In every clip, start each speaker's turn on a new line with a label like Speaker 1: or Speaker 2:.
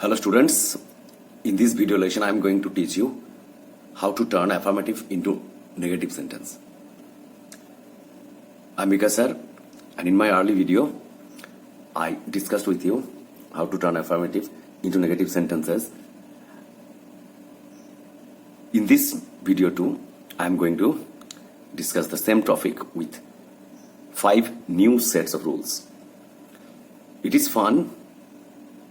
Speaker 1: Hello students, in this video lesson I am going to teach you how to turn affirmative into negative sentence. I am Vikas sir, and in my early video I discussed with you how to turn affirmative into negative sentences. In this video too, I am going to discuss the same topic with 5 new sets of rules. It is fun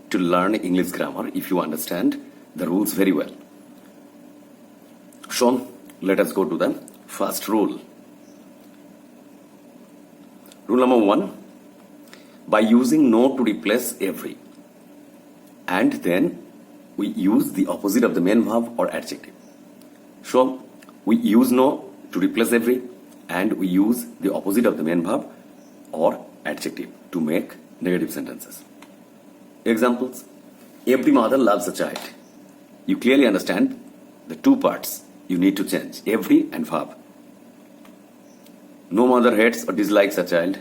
Speaker 1: to learn English grammar if you understand the rules very well. So, let us go to the first rule. Rule number 1, by using no to replace every, and then we use the opposite of the main verb or adjective. So, we use no to replace every, and we use the opposite of the main verb or adjective to make negative sentences. Examples: every mother loves a child. You clearly understand the two parts you need to change, every and verb. No mother hates or dislikes a child.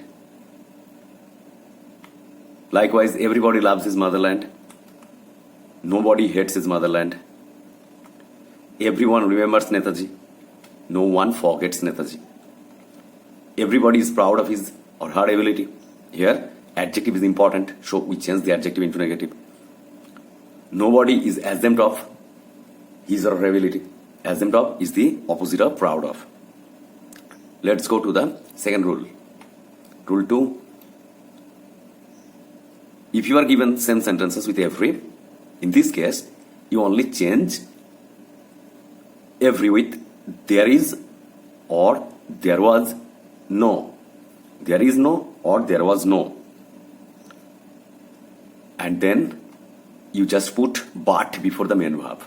Speaker 1: Likewise, everybody loves his motherland. Nobody hates his motherland. Everyone remembers Netaji. No one forgets Netaji. Everybody is proud of his or her ability. Here, adjective is important, so we change the adjective into negative. Nobody is ashamed of his or her ability. Ashamed of is the opposite of proud of. Let's go to the second rule. Rule 2. If you are given same sentences with every, in this case, you only change every with there is or there was no. There is no or there was no. And then you just put but before the main verb.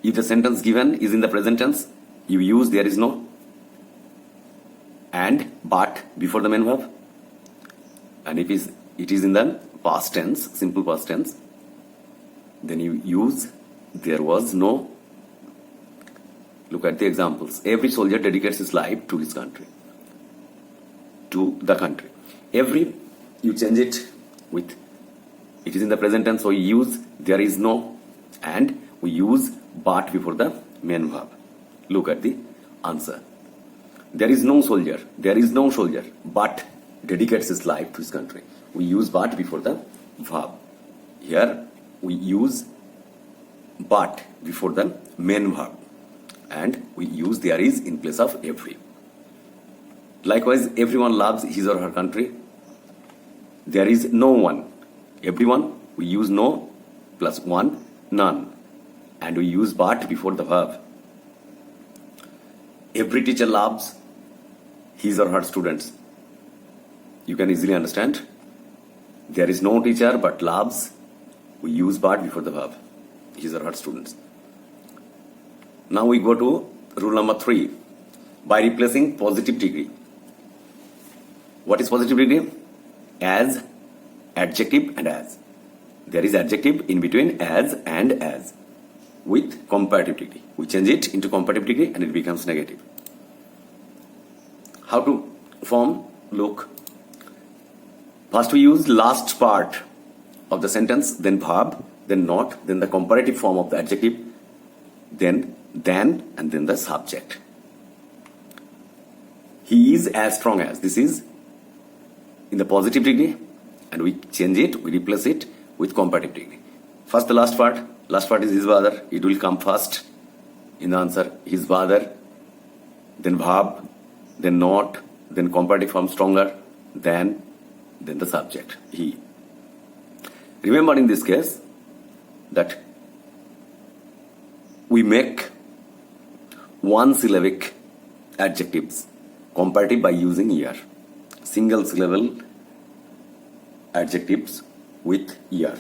Speaker 1: If the sentence given is in the present tense, you use there is no and but before the main verb. And if it is in the past tense, simple past tense, then you use there was no. Look at the examples. Every soldier dedicates his life to his country. To the country. Every, you change it with, it is in the present tense, so we use there is no and we use but before the main verb. Look at the answer. There is no soldier, but dedicates his life to his country. We use but before the verb. Here we use but before the main verb and we use there is in place of every. Likewise, everyone loves his or her country. There is no one. Everyone, we use no plus one, none. And we use but before the verb. Every teacher loves his or her students. You can easily understand. There is no teacher but loves. We use but before the verb. His or her students. Now we go to rule number 3. By replacing positive degree. What is positive degree? As, adjective and as. There is adjective in between as and as with comparative degree. We change it into comparative degree and it becomes negative. How to form? Look. First we use last part of the sentence, then verb, then not, then the comparative form of the adjective, then than, and then the subject. He is as strong as. This is in the positive degree and we change it, we replace it with comparative degree. First the last part is his father, it will come first in the answer, his father, then verb, then not, then comparative form stronger, then the subject, he. Remember in this case that we make one syllabic adjectives comparative by using er. Single syllable adjectives with er.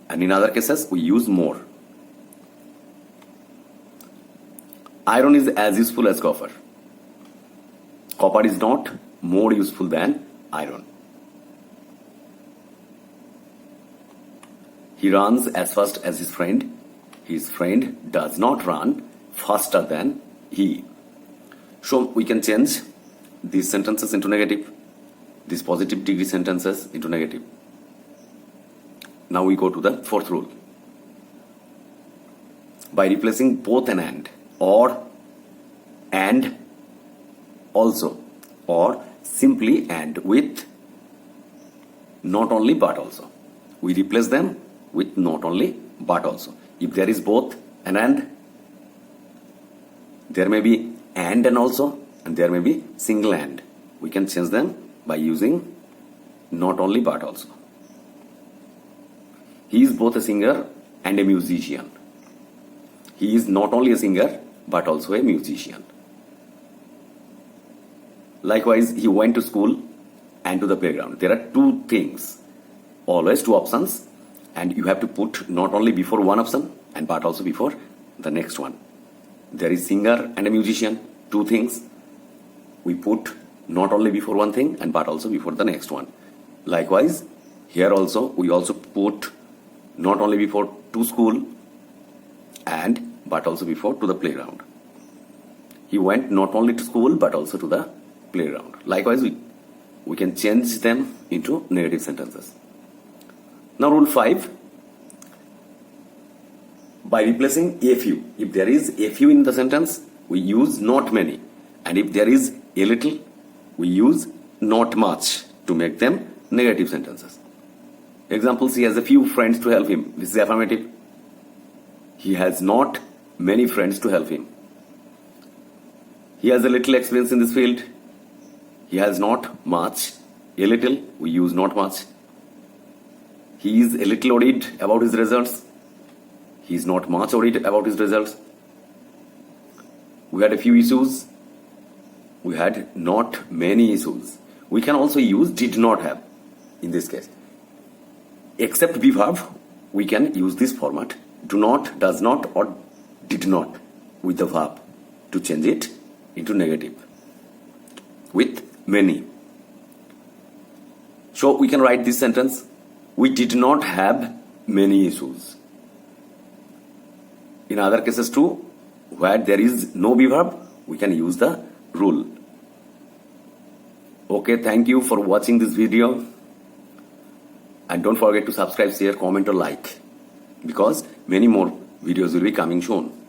Speaker 1: And in other cases, we use more. Iron is as useful as copper. Copper is not more useful than iron. He runs as fast as his friend. His friend does not run faster than he. So we can change these sentences into negative. these positive degree sentences into negative. Now we go to the fourth rule. By replacing both an and also, or simply and with not only but also. We replace them with not only but also. If there is both an and, there may be and also, and there may be single and. We can change them by using not only but also. He is both a singer and a musician. He is not only a singer but also a musician. Likewise, he went to school and to the playground. There are two things, always two options, and you have to put not only before one option and but also before the next one. There is singer and a musician, two things. We put not only before one thing and but also before the next one. Likewise, here also we also put not only before to school and but also before to the playground. He went not only to school but also to the playground. Likewise, we can change them into negative sentences. Now rule 5. By replacing a few. If there is a few in the sentence, we use not many. And if there is a little, we use not much to make them negative sentences. Examples, he has a few friends to help him. This is affirmative. He has not many friends to help him. He has a little experience in this field. He has not much. A little, we use not much. He is a little worried about his results. He is not much worried about his results. We had a few issues. We had not many issues. We can also use did not have in this case. Except be verb, we can use this format. Do not, does not, or did not with the verb to change it into negative with many. So we can write this sentence. We did not have many issues. In other cases too, where there is no be verb, we can use the rule. Okay, thank you for watching this video. And don't forget to subscribe, share, comment or like, because many more videos will be coming soon.